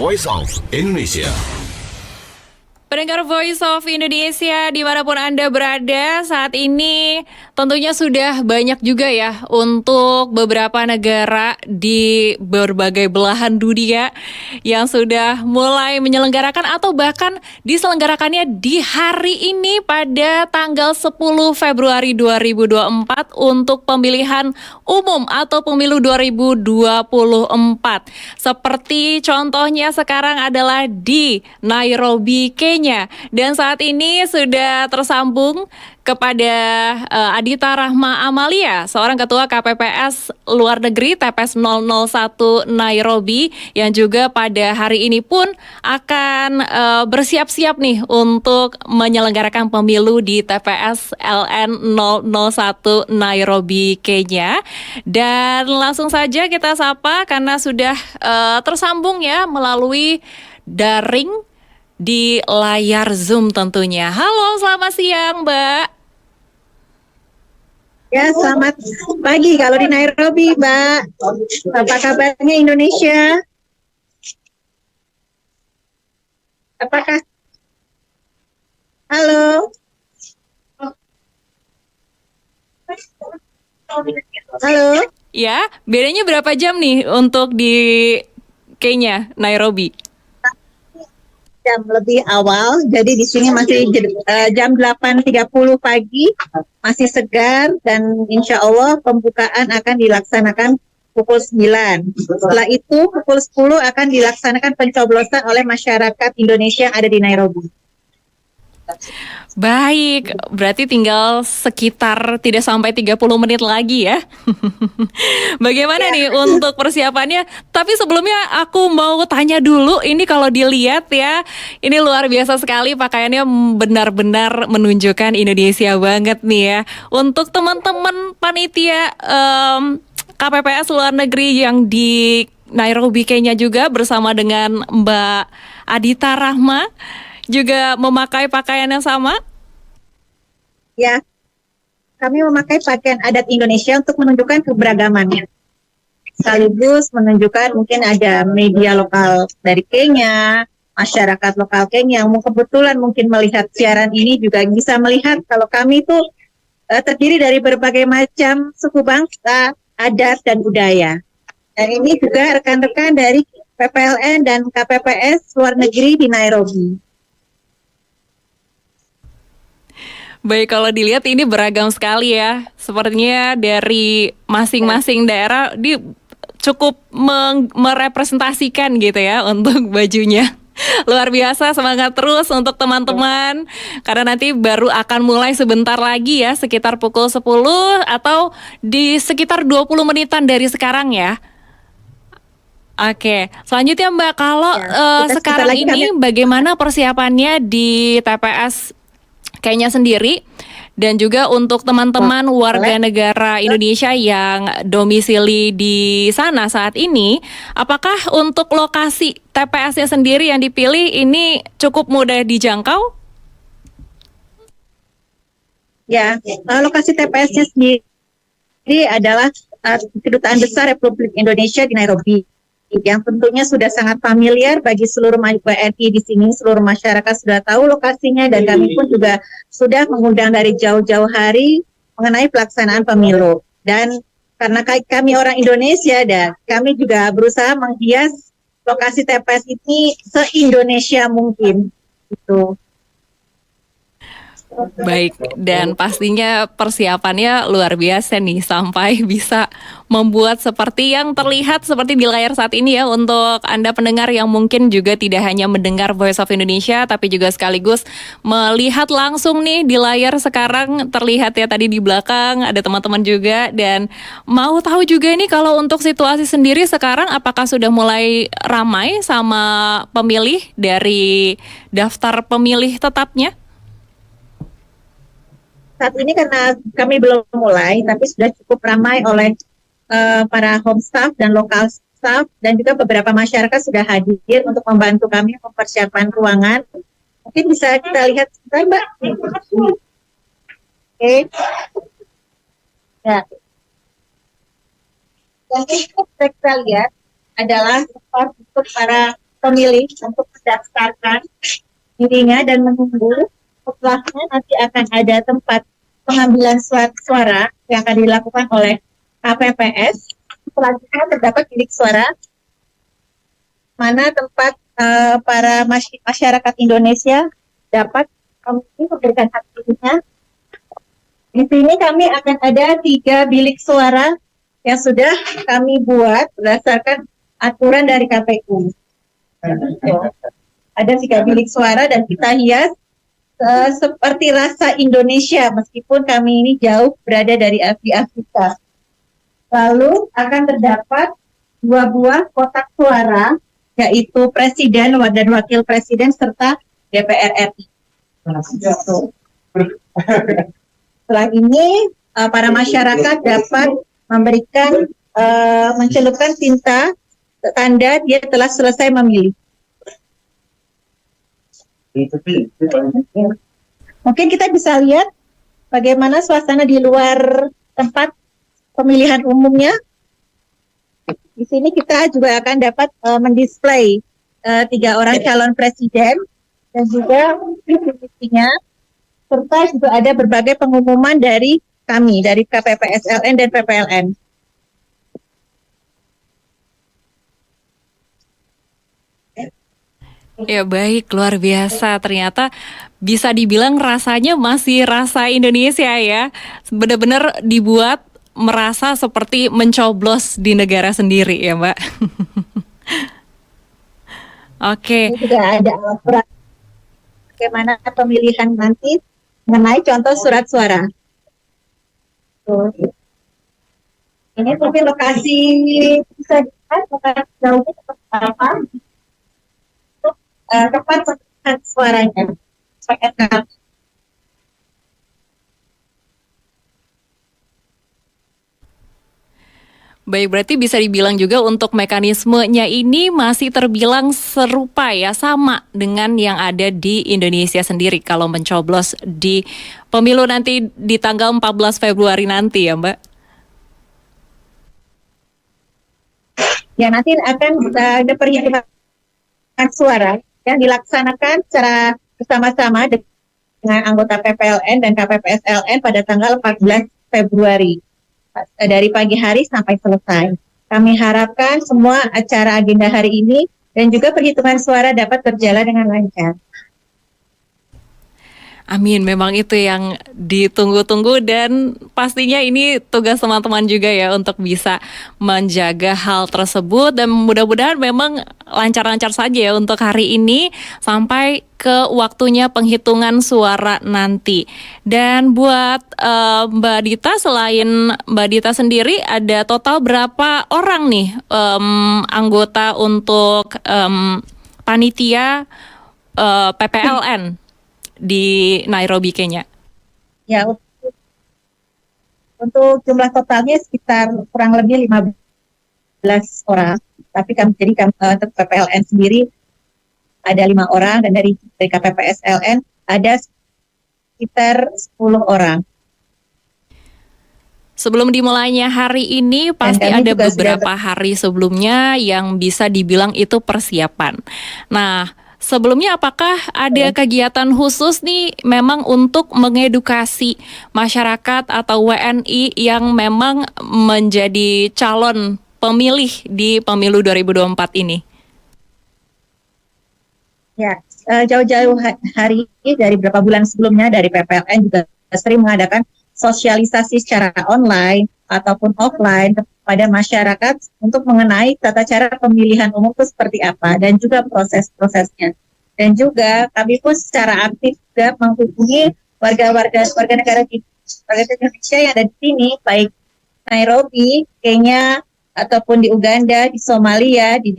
Voice of Indonesia. Pendengar Voice of Indonesia dimanapun Anda berada saat ini, tentunya sudah banyak juga ya untuk beberapa negara di berbagai belahan dunia yang sudah mulai menyelenggarakan atau bahkan diselenggarakannya di hari ini pada tanggal 10 Februari 2024 untuk pemilihan umum atau pemilu 2024. Seperti contohnya sekarang adalah di Nairobi, Kenya. Dan saat ini sudah tersambung kepada Adita Rahma Amalia, seorang ketua KPPS Luar Negeri TPS 001 Nairobi, yang juga pada hari ini pun akan bersiap-siap nih untuk menyelenggarakan pemilu di TPS LN 001 Nairobi, Kenya. Dan langsung saja kita sapa karena sudah tersambung ya melalui daring di layar Zoom tentunya. Halo, selamat siang, Mbak. Ya, selamat pagi kalau di Nairobi, Mbak. Apa kabarnya Indonesia? Apakah? Halo? Halo? Ya, bedanya berapa jam nih untuk di Kenya, Nairobi? Jam lebih awal, jadi di sini masih jam 8.30 pagi, masih segar, dan insya Allah pembukaan akan dilaksanakan pukul 9. Setelah itu pukul 10 akan dilaksanakan pencoblosan oleh masyarakat Indonesia yang ada di Nairobi. Baik, berarti tinggal sekitar tidak sampai 30 menit lagi ya. Bagaimana nih untuk persiapannya? Tapi sebelumnya aku mau tanya dulu, ini kalau dilihat ya, ini luar biasa sekali pakaiannya, benar-benar menunjukkan Indonesia banget nih ya. Untuk teman-teman panitia KPPS Luar Negeri yang di Nairobi, Kenya juga bersama dengan Mbak Adita Rahma, juga memakai pakaian yang sama? Ya, kami memakai pakaian adat Indonesia untuk menunjukkan keberagamannya. Sekaligus menunjukkan mungkin ada media lokal dari Kenya, masyarakat lokal Kenya yang kebetulan mungkin melihat siaran ini juga bisa melihat kalau kami itu terdiri dari berbagai macam suku bangsa, adat, dan budaya. Dan ini juga rekan-rekan dari PPLN dan KPPS Luar Negeri di Nairobi. Baik, kalau dilihat ini beragam sekali ya. Sepertinya dari masing-masing daerah cukup merepresentasikan gitu ya untuk bajunya. Luar biasa, semangat terus untuk teman-teman. Karena nanti baru akan mulai sebentar lagi ya, sekitar pukul 10 atau di sekitar 20 menitan dari sekarang ya. Oke, selanjutnya Mbak, kalau sekarang ini bagaimana persiapannya di TPS Kenya sendiri, dan juga untuk teman-teman warga negara Indonesia yang domisili di sana saat ini, apakah untuk lokasi TPS-nya sendiri yang dipilih ini cukup mudah dijangkau? Ya, lokasi TPS-nya sendiri adalah Kedutaan Besar Republik Indonesia di Nairobi, yang tentunya sudah sangat familiar bagi seluruh WNI di sini. Seluruh masyarakat sudah tahu lokasinya, dan kami pun juga sudah mengundang dari jauh-jauh hari mengenai pelaksanaan pemilu. Dan karena kami orang Indonesia, dan kami juga berusaha menghias lokasi TPS ini se-Indonesia mungkin. Gitu. Baik, dan pastinya persiapannya luar biasa nih sampai bisa membuat seperti yang terlihat seperti di layar saat ini ya, untuk Anda pendengar yang mungkin juga tidak hanya mendengar Voice of Indonesia tapi juga sekaligus melihat langsung nih di layar sekarang. Terlihat ya tadi di belakang ada teman-teman juga, dan mau tahu juga nih kalau untuk situasi sendiri sekarang apakah sudah mulai ramai sama pemilih dari daftar pemilih tetapnya? Saat ini karena kami belum mulai, tapi sudah cukup ramai oleh para home staff dan lokal staff, dan juga beberapa masyarakat sudah hadir untuk membantu kami mempersiapkan ruangan. Mungkin bisa kita lihat sebentar, Mbak. Oke. Ya. Yang kita lihat adalah tempat untuk para pemilih untuk mendaftarkan dirinya dan menunggu. Setelahnya nanti akan ada tempat pengambilan suara yang akan dilakukan oleh KPPS. Selanjutnya terdapat bilik suara mana tempat para masyarakat Indonesia dapat memberikan hak pilihnya. Di sini kami akan ada 3 bilik suara yang sudah kami buat berdasarkan aturan dari KPU. Ada 3 bilik suara dan kita hias seperti rasa Indonesia meskipun kami ini jauh berada di Afrika. Lalu akan terdapat 2 buah kotak suara yaitu Presiden dan Wakil Presiden serta DPR RI. Setelah ini para masyarakat dapat memberikan mencelupkan tinta tanda dia telah selesai memilih. Mungkin kita bisa lihat bagaimana suasana di luar tempat pemilihan umumnya. Di sini kita juga akan dapat mendisplay 3 orang calon presiden dan juga visinya, serta juga ada berbagai pengumuman dari kami, dari KPPSLN dan PPLN. Ya baik, luar biasa. Ternyata bisa dibilang rasanya masih rasa Indonesia ya. Benar-benar dibuat merasa seperti mencoblos di negara sendiri ya Mbak. Oke. Ini juga ada bagaimana pemilihan nanti mengenai contoh surat suara. Ini mungkin lokasi bisa dilihat lokasi jauhnya seperti apa. Tempat pemilihan suaranya. Baik, berarti bisa dibilang juga untuk mekanismenya ini masih terbilang serupa ya, sama dengan yang ada di Indonesia sendiri kalau mencoblos di pemilu nanti di tanggal 14 Februari nanti ya Mbak? Ya, nanti akan ada perhitungan suara yang dilaksanakan secara bersama-sama dengan anggota PPLN dan KPPSLN pada tanggal 14 Februari. Dari pagi hari sampai selesai. Kami harapkan semua acara agenda hari ini dan juga perhitungan suara dapat berjalan dengan lancar. Amin, memang itu yang ditunggu-tunggu dan pastinya ini tugas teman-teman juga ya untuk bisa menjaga hal tersebut dan mudah-mudahan memang lancar-lancar saja ya untuk hari ini sampai ke waktunya penghitungan suara nanti. Dan buat Mbak Dita, selain Mbak Dita sendiri ada total berapa orang nih anggota untuk panitia PPLN di Nairobi, Kenya? Ya, untuk jumlah totalnya sekitar kurang lebih 15 orang. Tapi jadi untuk PPLN sendiri ada 5 orang dan dari KPPSLN ada sekitar 10 orang. Sebelum dimulainya hari ini pasti ada beberapa hari sebelumnya yang bisa dibilang itu persiapan. Nah, sebelumnya apakah ada kegiatan khusus nih memang untuk mengedukasi masyarakat atau WNI yang memang menjadi calon pemilih di pemilu 2024 ini? Ya, jauh-jauh hari ini dari beberapa bulan sebelumnya dari PPLN juga sering mengadakan sosialisasi secara online ataupun offline kepada masyarakat untuk mengenai tata cara pemilihan umum itu seperti apa dan juga proses-prosesnya. Dan juga kami pun secara aktif juga menghubungi warga negara Indonesia yang ada di sini, baik Nairobi, Kenya, ataupun di Uganda, di Somalia, di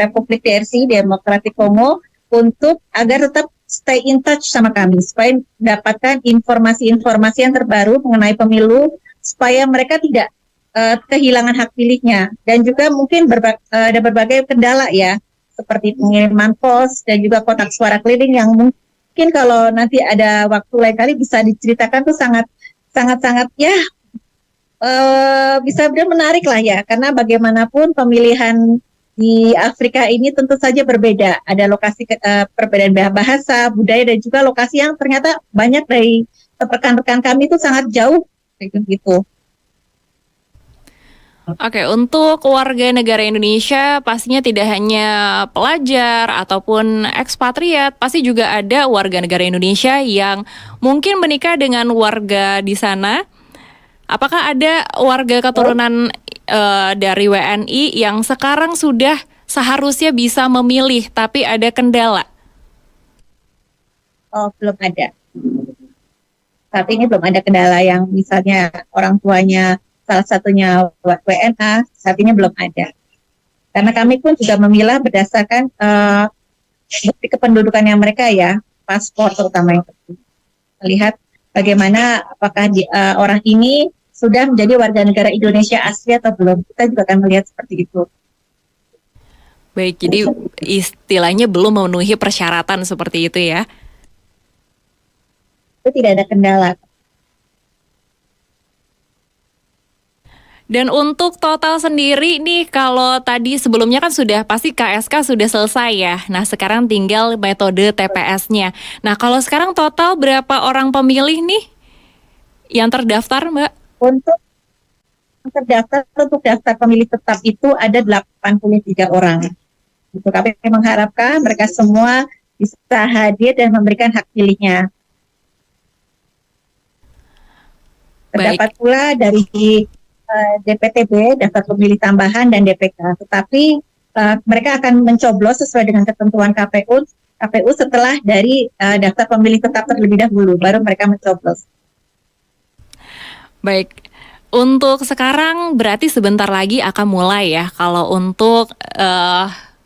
Republik DRC, Demokratik Kongo, untuk agar tetap stay in touch sama kami supaya mendapatkan informasi-informasi yang terbaru mengenai pemilu supaya mereka tidak kehilangan hak pilihnya. Dan juga mungkin ada berbagai kendala ya, seperti pengiriman pos dan juga kotak suara keliling yang mungkin kalau nanti ada waktu lain kali bisa diceritakan tuh sangat ya bisa benar menarik lah ya, karena bagaimanapun pemilihan di Afrika ini tentu saja berbeda. Ada lokasi perbedaan bahasa, budaya, dan juga lokasi yang ternyata banyak dari rekan-rekan kami itu sangat jauh kayak gitu. Oke, untuk warga negara Indonesia pastinya tidak hanya pelajar ataupun ekspatriat, pasti juga ada warga negara Indonesia yang mungkin menikah dengan warga di sana. Apakah ada warga keturunan dari WNI yang sekarang sudah seharusnya bisa memilih, tapi ada kendala? Oh, belum ada. Saat ini belum ada kendala yang misalnya orang tuanya salah satunya WNA, saat ini belum ada. Karena kami pun juga memilah berdasarkan bukti kependudukannya mereka ya, paspor terutama yang penting. Melihat bagaimana apakah orang ini sudah menjadi warga negara Indonesia asli atau belum. Kita juga akan melihat seperti itu. Baik, jadi istilahnya belum memenuhi persyaratan seperti itu ya. Itu tidak ada kendala. Dan untuk total sendiri nih, kalau tadi sebelumnya kan sudah pasti KSK sudah selesai ya. Nah sekarang tinggal metode TPS-nya. Nah kalau sekarang total berapa orang pemilih nih yang terdaftar, Mbak? Untuk daftar pemilih tetap itu ada 83 orang. Itu kami mengharapkan mereka semua bisa hadir dan memberikan hak pilihnya. Terdapat pula dari DPTB, daftar pemilih tambahan, dan DPK. Tetapi mereka akan mencoblos sesuai dengan ketentuan KPU setelah dari daftar pemilih tetap terlebih dahulu, baru mereka mencoblos. Baik, untuk sekarang berarti sebentar lagi akan mulai ya kalau untuk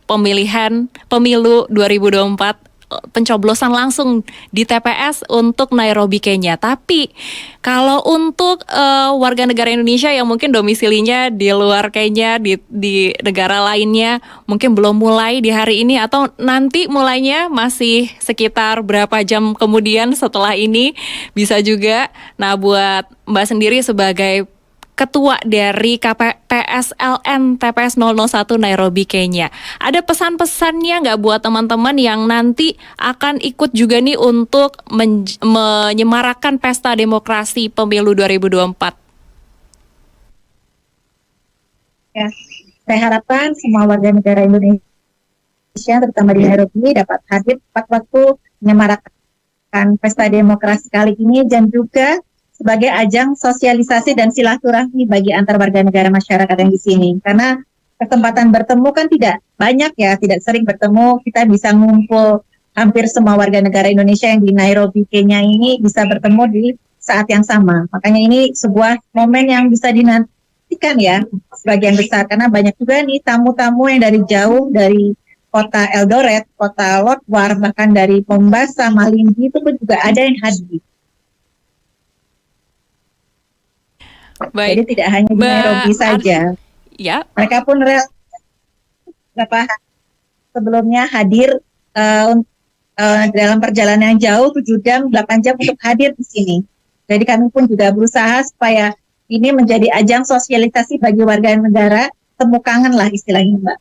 pemilihan pemilu 2024 pencoblosan langsung di TPS untuk Nairobi, Kenya. Tapi kalau untuk warga negara Indonesia yang mungkin domisilinya di luar Kenya, di negara lainnya, mungkin belum mulai di hari ini atau nanti mulainya masih sekitar berapa jam kemudian setelah ini bisa juga. Nah, buat Mbak sendiri sebagai Ketua dari KPPSLN TPS 001 Nairobi, Kenya. Ada pesan-pesannya nggak buat teman-teman yang nanti akan ikut juga nih untuk menyemarakan pesta demokrasi pemilu 2024? Ya, saya harapkan semua warga negara Indonesia, terutama di Nairobi, dapat hadir tepat waktu menyemarakan pesta demokrasi kali ini, dan juga sebagai ajang sosialisasi dan silaturahmi bagi antar warga negara masyarakat yang di sini. Karena kesempatan bertemu kan tidak banyak ya, tidak sering bertemu. Kita bisa ngumpul hampir semua warga negara Indonesia yang di Nairobi, Kenya ini bisa bertemu di saat yang sama. Makanya ini sebuah momen yang bisa dinantikan ya, sebagian besar. Karena banyak juga nih tamu-tamu yang dari jauh, dari kota Eldoret, kota Lodwar, bahkan dari Mombasa, Malindi, itu pun juga ada yang hadir. Baik. Jadi tidak hanya di Nairobi saja. Ya. Mereka pun beberapa sebelumnya hadir dalam perjalanan yang jauh 7 jam, 8 jam untuk hadir di sini. Jadi kami pun juga berusaha supaya ini menjadi ajang sosialisasi bagi warga negara, temu kangen lah istilahnya, Mbak.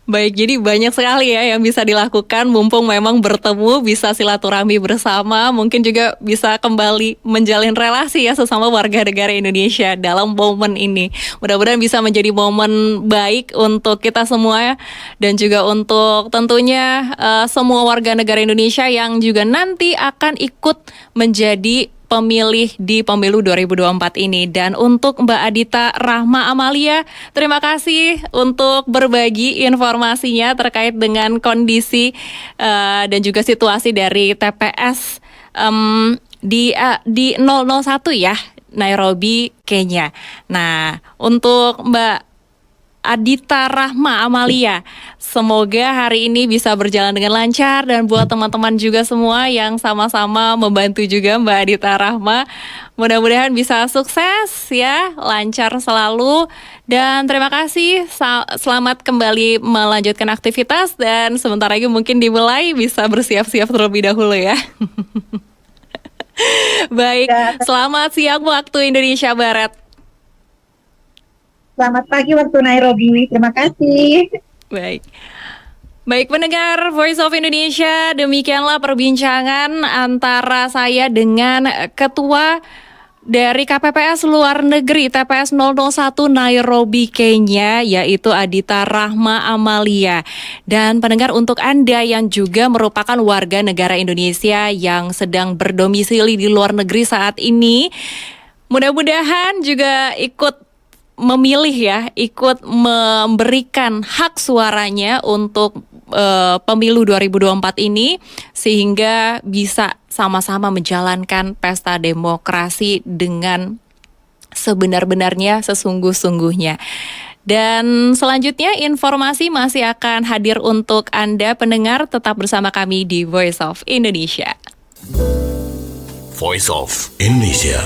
Baik, jadi banyak sekali ya yang bisa dilakukan mumpung memang bertemu, bisa silaturahmi bersama, mungkin juga bisa kembali menjalin relasi ya sesama warga negara Indonesia dalam momen ini. Mudah-mudahan bisa menjadi momen baik untuk kita semua ya, dan juga untuk tentunya semua warga negara Indonesia yang juga nanti akan ikut menjadi pemilih di pemilu 2024 ini. Dan untuk Mbak Adita Rahma Amalia, terima kasih untuk berbagi informasinya terkait dengan kondisi dan juga situasi dari TPS di 001 ya, Nairobi, Kenya. Nah, untuk Mbak Adita Rahma Amalia, semoga hari ini bisa berjalan dengan lancar, dan buat teman-teman juga semua yang sama-sama membantu juga Mbak Adita Rahma, mudah-mudahan bisa sukses ya, lancar selalu, dan terima kasih. Selamat kembali melanjutkan aktivitas, dan sebentar lagi mungkin dimulai, bisa bersiap-siap terlebih dahulu ya. Baik, selamat siang waktu Indonesia Barat. Selamat pagi waktu Nairobi. Terima kasih. Baik. Baik pendengar Voice of Indonesia, demikianlah perbincangan antara saya dengan Ketua dari KPPS Luar Negeri TPS 001 Nairobi, Kenya, yaitu Adita Rahma Amalia. Dan pendengar, untuk Anda yang juga merupakan warga negara Indonesia yang sedang berdomisili di luar negeri saat ini, mudah-mudahan juga ikut memilih ya, ikut memberikan hak suaranya untuk pemilu 2024 ini, sehingga bisa sama-sama menjalankan pesta demokrasi dengan sebenar-benarnya, sesungguh-sungguhnya. Dan selanjutnya informasi masih akan hadir untuk Anda pendengar, tetap bersama kami di Voice of Indonesia. Voice of Indonesia.